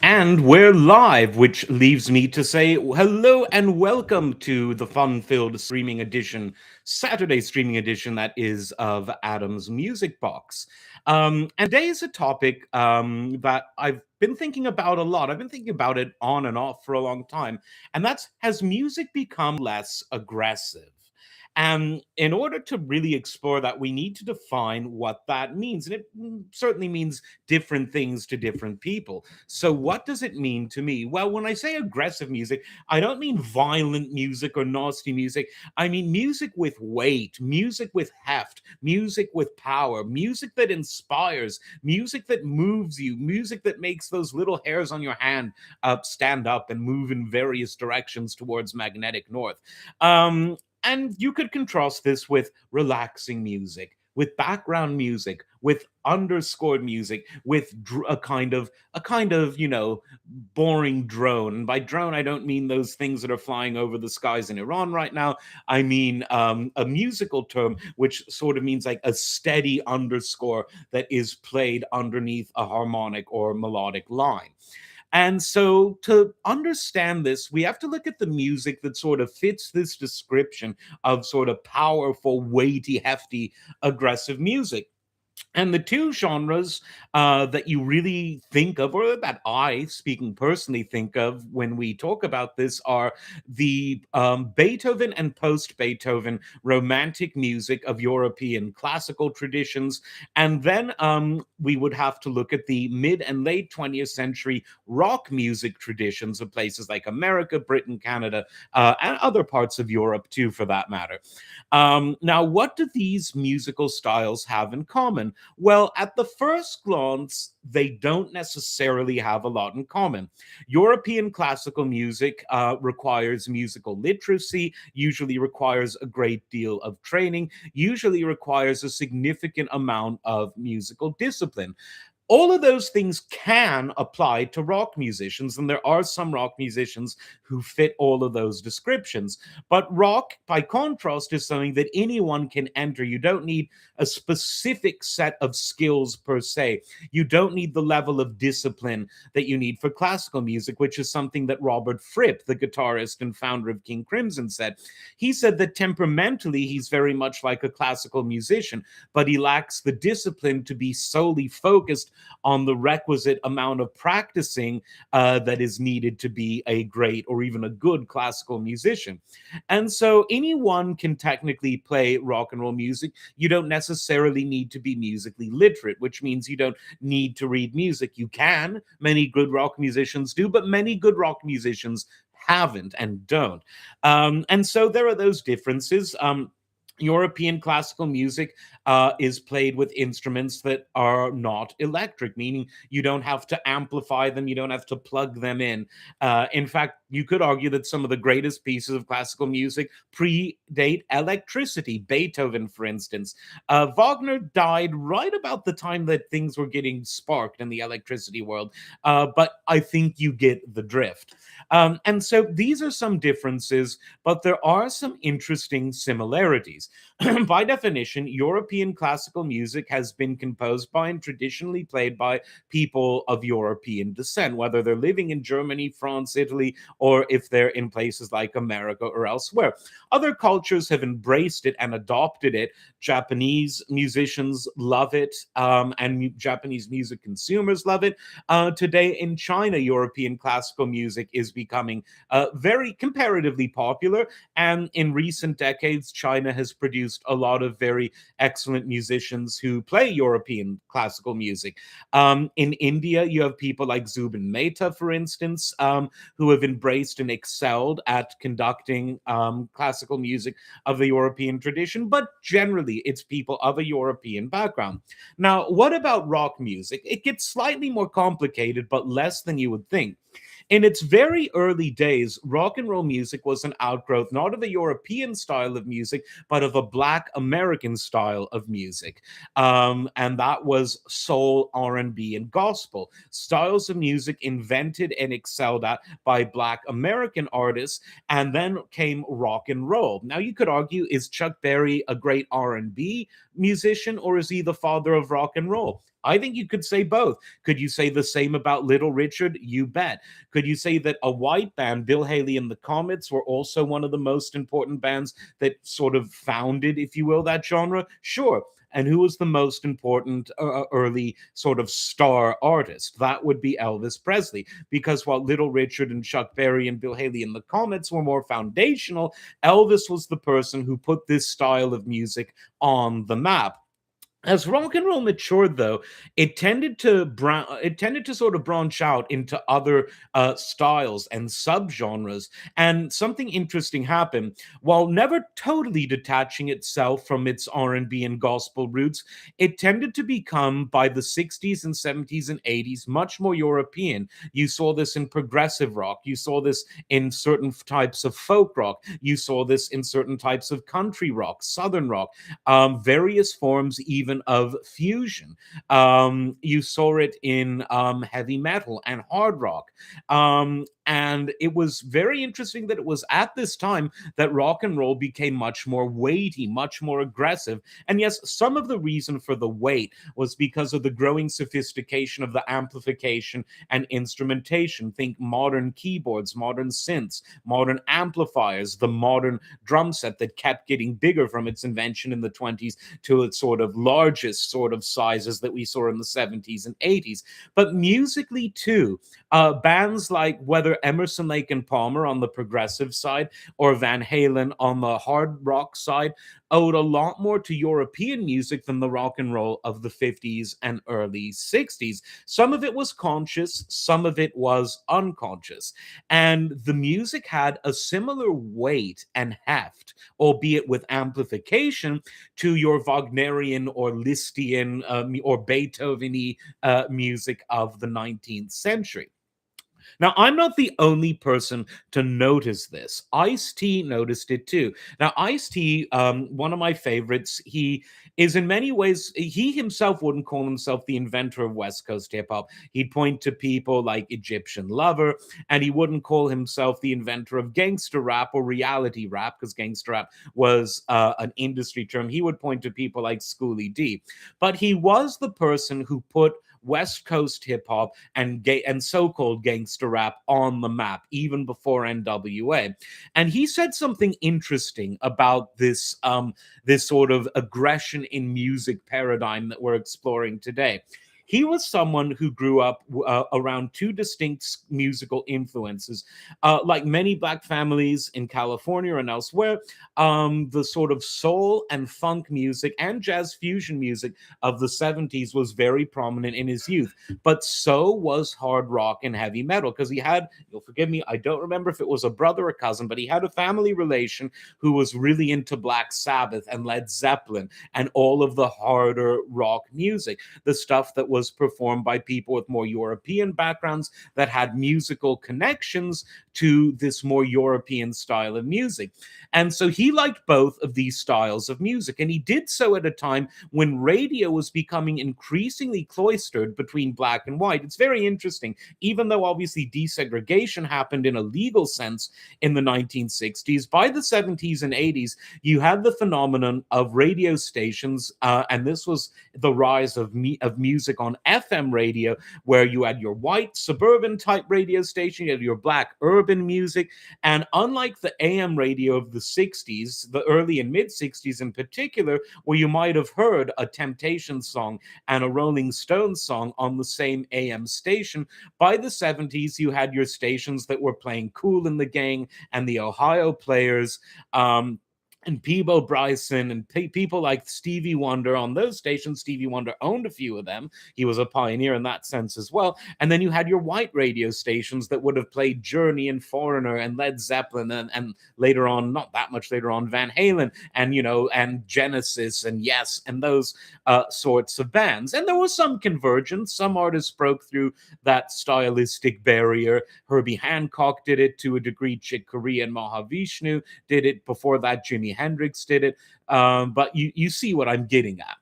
And we're live, which leaves me to say hello and welcome to the fun filled streaming edition, Saturday streaming edition that is of Adam's Music Box. And today is a topic that I've been thinking about a lot. I've been thinking about it on and off for a long time. And that's, has music become less aggressive? And in order to really explore that, we need to define what that means. And it certainly means different things to different people. So, what does it mean to me? Well, when I say aggressive music, I don't mean violent music or nasty music. I mean music with weight, music with heft, music with power, music that inspires, music that moves you, music that makes those little hairs on your hand stand up and move in various directions towards magnetic north. And you could contrast this with relaxing music, with background music, with underscored music, with a kind of boring drone. And by drone, I don't mean those things that are flying over the skies in Iran right now. I mean a musical term which sort of means like a steady underscore that is played underneath a harmonic or melodic line. And so, to understand this, we have to look at the music that sort of fits this description of sort of powerful, weighty, hefty, aggressive music. And the two genres that you really think of, or that I, speaking personally, think of when we talk about this, are the Beethoven and post Beethoven romantic music of European classical traditions. And then we would have to look at the mid and late 20th century rock music traditions of places like America, Britain, Canada, and other parts of Europe, too, for that matter. Now, what do these musical styles have in common? Well, at the first glance, they don't necessarily have a lot in common. European classical music requires musical literacy, usually requires a great deal of training, usually requires a significant amount of musical discipline. All of those things can apply to rock musicians, and there are some rock musicians who fit all of those descriptions. But rock, by contrast, is something that anyone can enter. You don't need a specific set of skills per se. You don't need the level of discipline that you need for classical music, which is something that Robert Fripp, the guitarist and founder of King Crimson, said. He said that temperamentally, he's very much like a classical musician, but he lacks the discipline to be solely focused on the requisite amount of practicing that is needed to be a great or even a good classical musician. And so anyone can technically play rock and roll music. You don't necessarily need to be musically literate, which means you don't need to read music. You can. Many good rock musicians do, but many good rock musicians haven't and don't. And so there are those differences. European classical music is played with instruments that are not electric, meaning you don't have to amplify them, you don't have to plug them in. In fact, you could argue that some of the greatest pieces of classical music predate electricity. Beethoven, for instance. Wagner died right about the time that things were getting sparked in the electricity world, but I think you get the drift. And so these are some differences, but there are some interesting similarities. By definition, European classical music has been composed by and traditionally played by people of European descent, whether they're living in Germany, France, Italy, or if they're in places like America or elsewhere. Other cultures have embraced it and adopted it. Japanese musicians love it, and Japanese music consumers love it. Today in China, European classical music is becoming very comparatively popular. And in recent decades, China has produced a lot of very excellent musicians who play European classical music. In India, you have people like Zubin Mehta, for instance, who have embraced and excelled at conducting classical music of the European tradition, but generally it's people of a European background. Now, what about rock music? It gets slightly more complicated, but less than you would think. In its very early days, rock and roll music was an outgrowth not of a European style of music, but of a Black American style of music, and that was soul, R&B, and gospel styles of music invented and excelled at by Black American artists. And then came rock and roll. Now, you could argue, is Chuck Berry a great R&B musician, or is he the father of rock and roll? I think you could say both. Could you say the same about Little Richard? You bet. Could you say that a white band, Bill Haley and the Comets, were also one of the most important bands that sort of founded, if you will, that genre? Sure. And who was the most important early sort of star artist? That would be Elvis Presley. Because while Little Richard and Chuck Berry and Bill Haley and the Comets were more foundational, Elvis was the person who put this style of music on the map. As rock and roll matured, though, it tended to sort of branch out into other styles and subgenres. And something interesting happened. While never totally detaching itself from its R&B and gospel roots, it tended to become, by the 60s and 70s and 80s, much more European. You saw this in progressive rock. You saw this in certain types of folk rock. You saw this in certain types of country rock, southern rock, various forms even of fusion. You saw it in heavy metal and hard rock. And it was very interesting that it was at this time that rock and roll became much more weighty, much more aggressive. And yes, some of the reason for the weight was because of the growing sophistication of the amplification and instrumentation. Think modern keyboards, modern synths, modern amplifiers, the modern drum set that kept getting bigger from its invention in the 20s to its sort of largest sort of sizes that we saw in the 70s and 80s. But musically, too, bands like whether Emerson, Lake and Palmer on the progressive side or Van Halen on the hard rock side owed a lot more to European music than the rock and roll of the 50s and early 60s. Some of it was conscious, some of it was unconscious. And the music had a similar weight and heft, albeit with amplification, to your Wagnerian or Lisztian or Beethoven-y music of the 19th century. Now, I'm not the only person to notice this. Ice-T noticed it too. Now, Ice-T, one of my favorites, he is in many ways, he himself wouldn't call himself the inventor of West Coast hip hop. He'd point to people like Egyptian Lover, and he wouldn't call himself the inventor of gangster rap or reality rap, because gangster rap was an industry term. He would point to people like Schoolie D. But he was the person who put West Coast hip hop and gay and so-called gangster rap on the map even before NWA. And he said something interesting about this sort of aggression in music paradigm that we're exploring today. He was someone who grew up around two distinct musical influences. Like many Black families in California and elsewhere, the sort of soul and funk music and jazz fusion music of the 70s was very prominent in his youth. But so was hard rock and heavy metal, because he had, you'll forgive me, I don't remember if it was a brother or cousin, but he had a family relation who was really into Black Sabbath and Led Zeppelin and all of the harder rock music, the stuff that was performed by people with more European backgrounds that had musical connections to this more European style of music. And so he liked both of these styles of music. And he did so at a time when radio was becoming increasingly cloistered between black and white. It's very interesting. Even though obviously desegregation happened in a legal sense in the 1960s, by the 70s and 80s, you had the phenomenon of radio stations, and this was the rise of music on FM radio, where you had your white suburban type radio station, you had your black urban music, and unlike the AM radio of the 60s, the early and mid 60s in particular, where you might have heard a Temptations song and a Rolling Stones song on the same AM station, by the 70s you had your stations that were playing Kool and the Gang and the Ohio Players, and Peabo Bryson and people like Stevie Wonder on those stations. Stevie Wonder owned a few of them. He was a pioneer in that sense as well. And then you had your white radio stations that would have played Journey and Foreigner and Led Zeppelin and later on, not that much later on, Van Halen and, and Genesis and Yes and those sorts of bands. And there was some convergence. Some artists broke through that stylistic barrier. Herbie Hancock did it to a degree. Chick Corea and Mahavishnu did it. Before that, Jimi Hendrix did it, but you see what I'm getting at.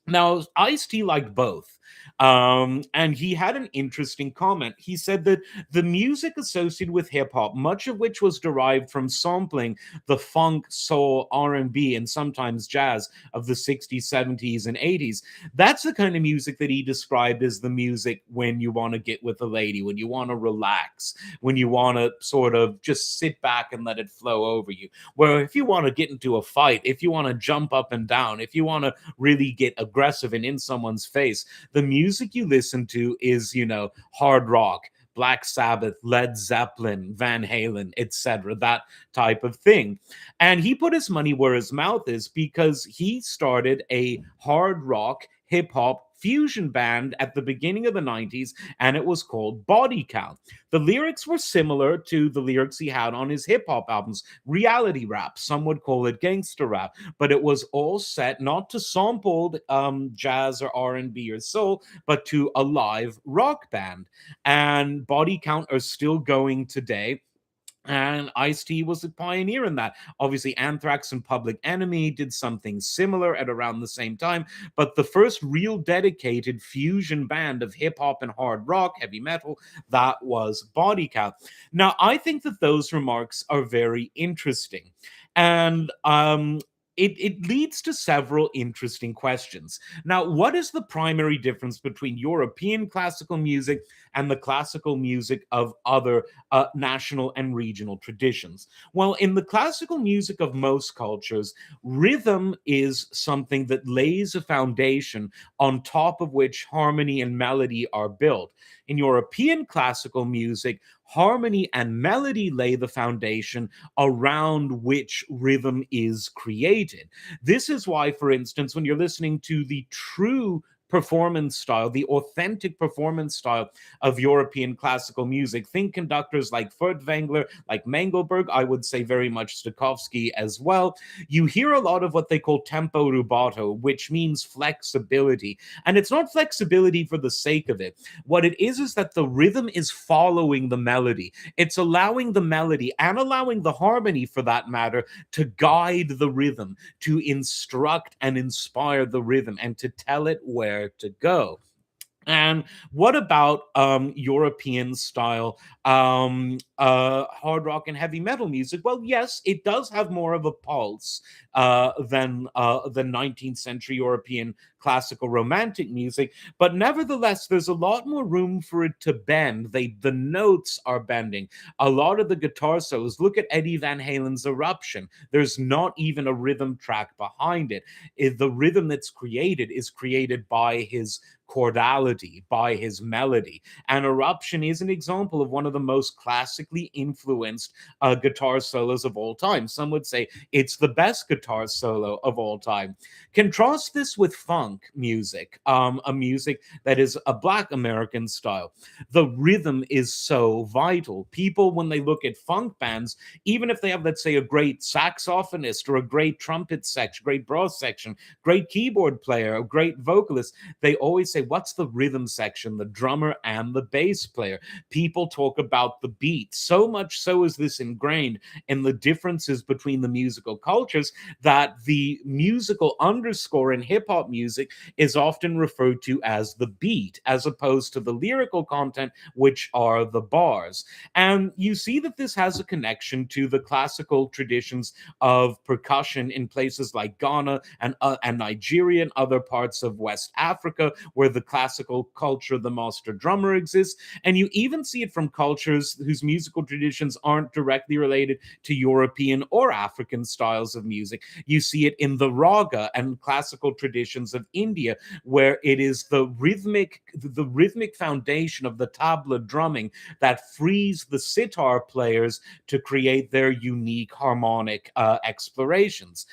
Now, Ice-T liked both. And he had an interesting comment. He said that the music associated with hip hop, much of which was derived from sampling the funk, soul, R&B, and sometimes jazz of the 60s, 70s, and 80s, that's the kind of music that he described as the music when you want to get with a lady, when you want to relax, when you want to sort of just sit back and let it flow over you. Where if you want to get into a fight, if you want to jump up and down, if you want to really get aggressive and in someone's face, the music you listen to is, hard rock, Black Sabbath, Led Zeppelin, Van Halen, etc., that type of thing. And he put his money where his mouth is because he started a hard rock, hip hop fusion band at the beginning of the 90s, and it was called Body Count. The lyrics were similar to the lyrics he had on his hip hop albums, reality rap. Some would call it gangster rap, but it was all set not to sampled jazz or R&B or soul, but to a live rock band. And Body Count are still going today. And Ice-T was a pioneer in that. Obviously, Anthrax and Public Enemy did something similar at around the same time. But the first real dedicated fusion band of hip hop and hard rock, heavy metal, that was Body Count. Now, I think that those remarks are very interesting. And it leads to several interesting questions. Now, what is the primary difference between European classical music and the classical music of other national and regional traditions? Well, in the classical music of most cultures, rhythm is something that lays a foundation on top of which harmony and melody are built. In European classical music, harmony and melody lay the foundation around which rhythm is created. This is why, for instance, when you're listening to the true performance style, the authentic performance style of European classical music, think conductors like Furtwängler, like Mengelberg, I would say very much Stokowski as well. You hear a lot of what they call tempo rubato, which means flexibility. And it's not flexibility for the sake of it. What it is that the rhythm is following the melody. It's allowing the melody and allowing the harmony, for that matter, to guide the rhythm, to instruct and inspire the rhythm, and to tell it where to go. And what about European style hard rock and heavy metal music? Well, yes, it does have more of a pulse than 19th century European classical romantic music, but nevertheless, there's a lot more room for it to bend. The notes are bending. A lot of the guitar solos. Look at Eddie Van Halen's Eruption. There's not even a rhythm track behind it. The rhythm that's created is created by his chordality, by his melody. And Eruption is an example of one of the most classically influenced guitar solos of all time. Some would say it's the best guitar solo of all time. Contrast this with funk music, a music that is a Black American style. The rhythm is so vital. People, when they look at funk bands, even if they have, let's say, a great saxophonist or a great trumpet section, great brass section, great keyboard player, a great vocalist, they always say, what's the rhythm section, the drummer and the bass player? People talk about the beat. So much so is this ingrained in the differences between the musical cultures that the musical underscore in hip hop music is often referred to as the beat, as opposed to the lyrical content, which are the bars. And you see that this has a connection to the classical traditions of percussion in places like Ghana and Nigeria and other parts of West Africa, where the classical culture of the master drummer exists. And you even see it from cultures whose musical traditions aren't directly related to European or African styles of music. You see it in the raga and classical traditions of India, where it is the rhythmic foundation of the tabla drumming that frees the sitar players to create their unique harmonic explorations.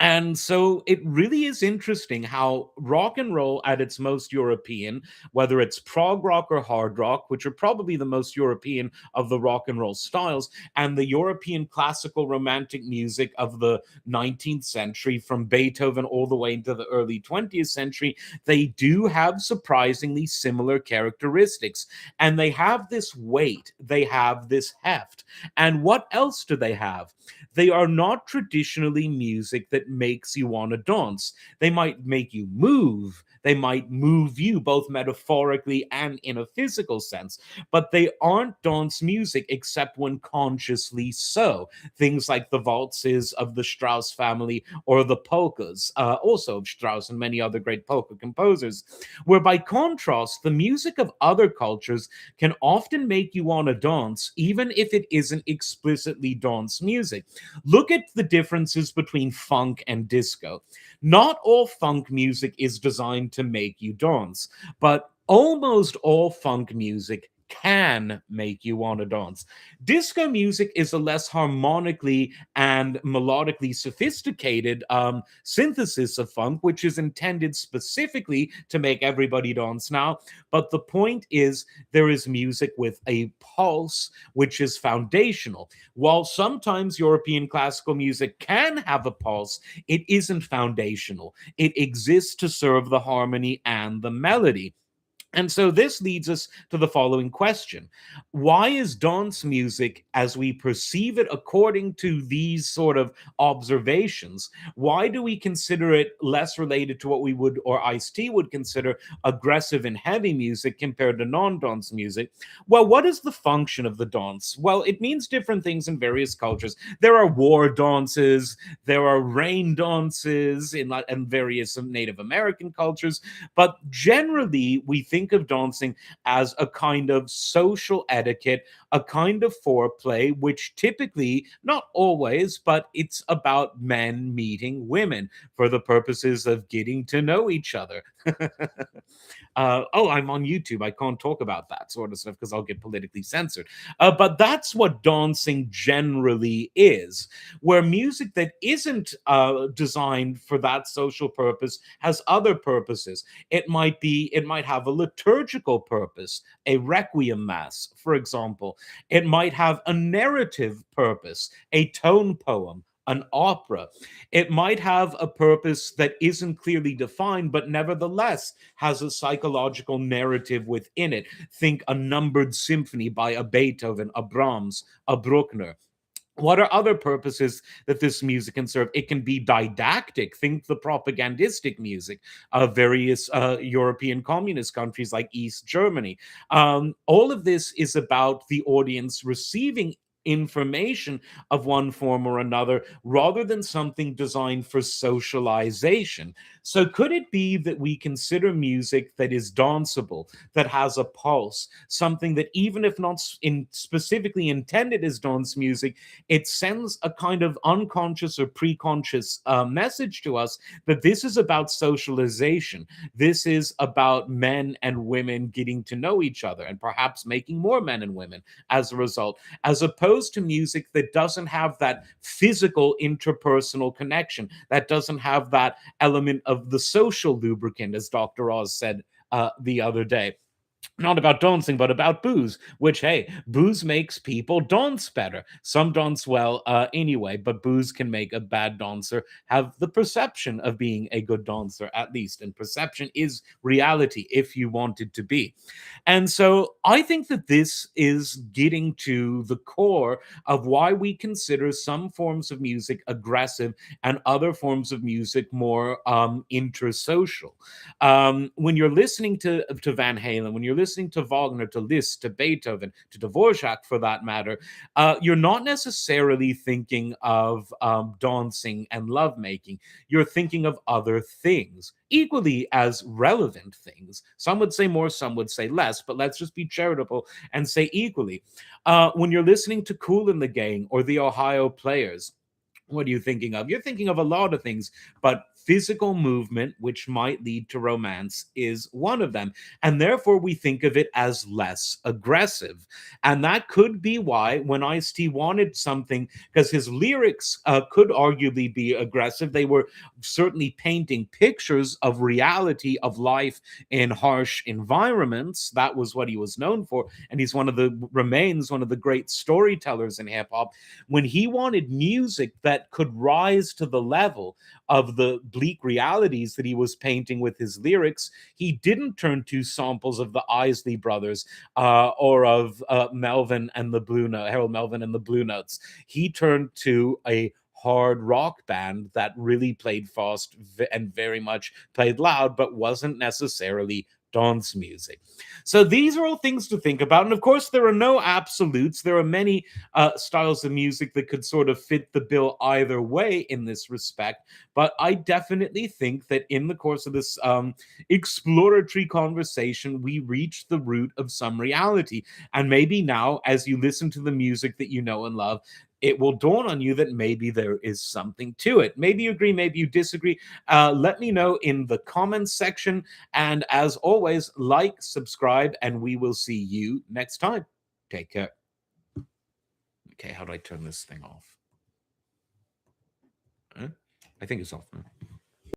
And so it really is interesting how rock and roll at its most European, whether it's prog rock or hard rock, which are probably the most European of the rock and roll styles, and the European classical romantic music of the 19th century, from Beethoven all the way into the early 20th century, they do have surprisingly similar characteristics. And they have this weight, they have this heft. And what else do they have? They are not traditionally music that makes you want to dance. They might make you move. They might move you both metaphorically and in a physical sense, but they aren't dance music except when consciously so. Things like the waltzes of the Strauss family or the polkas, also of Strauss and many other great polka composers, where by contrast, the music of other cultures can often make you want to dance, even if it isn't explicitly dance music. Look at the differences between funk and disco. Not all funk music is designed to make you dance, but almost all funk music can make you want to dance. Disco music is a less harmonically and melodically sophisticated synthesis of funk, which is intended specifically to make everybody dance now. But the point is, there is music with a pulse, which is foundational. While sometimes European classical music can have a pulse, it isn't foundational. It exists to serve the harmony and the melody. And so this leads us to the following question. Why is dance music, as we perceive it according to these sort of observations, why do we consider it less related to what we would, or Ice-T would consider, aggressive and heavy music compared to non-dance music? Well, what is the function of the dance? Well, it means different things in various cultures. There are war dances, there are rain dances in various Native American cultures, but generally, we think of dancing as a kind of social etiquette, a kind of foreplay, which typically, not always, but it's about men meeting women for the purposes of getting to know each other. Oh, I'm on YouTube. I can't talk about that sort of stuff because I'll get politically censored. But that's what dancing generally is, where music that isn't designed for that social purpose has other purposes. It might have a liturgical purpose, a requiem mass, for example. It might have a narrative purpose, a tone poem, an opera. It might have a purpose that isn't clearly defined, but nevertheless has a psychological narrative within it. Think a numbered symphony by a Beethoven, a Brahms, a Bruckner. What are other purposes that this music can serve? It can be didactic. Think the propagandistic music of various European communist countries like East Germany. All of this is about the audience receiving information of one form or another rather than something designed for socialization. So, could it be that we consider music that is danceable, that has a pulse, something that, even if not specifically intended as dance music, it sends a kind of unconscious or preconscious message to us that this is about socialization. This is about men and women getting to know each other and perhaps making more men and women as a result, as opposed to music that doesn't have that physical interpersonal connection, that doesn't have that element of the social lubricant, as Dr. Oz said the other day. Not about dancing, but about booze, which, hey, booze makes people dance better. Some dance well anyway, but booze can make a bad dancer have the perception of being a good dancer, at least. And perception is reality if you want it to be. And so I think that this is getting to the core of why we consider some forms of music aggressive and other forms of music more intersocial. When you're listening to Van Halen, when you're listening to Wagner, to Liszt, to Beethoven, to Dvorak for that matter, you're not necessarily thinking of dancing and lovemaking. You're thinking of other things, equally as relevant things. Some would say more, some would say less, but let's just be charitable and say equally. When you're listening to Kool and the Gang or the Ohio Players, what are you thinking of? You're thinking of a lot of things, but physical movement, which might lead to romance, is one of them. And therefore, we think of it as less aggressive. And that could be why, when Ice-T wanted something, because his lyrics could arguably be aggressive, they were certainly painting pictures of reality, of life in harsh environments. That was what he was known for. And he's remains one of the great storytellers in hip hop. When he wanted music that could rise to the level of the bleak realities that he was painting with his lyrics, he didn't turn to samples of the Isley Brothers or of Harold Melvin and the Blue Notes. He turned to a hard rock band that really played fast and very much played loud, but wasn't necessarily dance music. So these are all things to think about. And of course, there are no absolutes. There are many styles of music that could sort of fit the bill either way in this respect. But I definitely think that in the course of this exploratory conversation, we reach the root of some reality. And maybe now, as you listen to the music that you know and love, it will dawn on you that maybe there is something to it. Maybe you agree, maybe you disagree. Let me know in the comments section. And as always, like, subscribe, and we will see you next time. Take care. Okay, how do I turn this thing off? I think it's off now.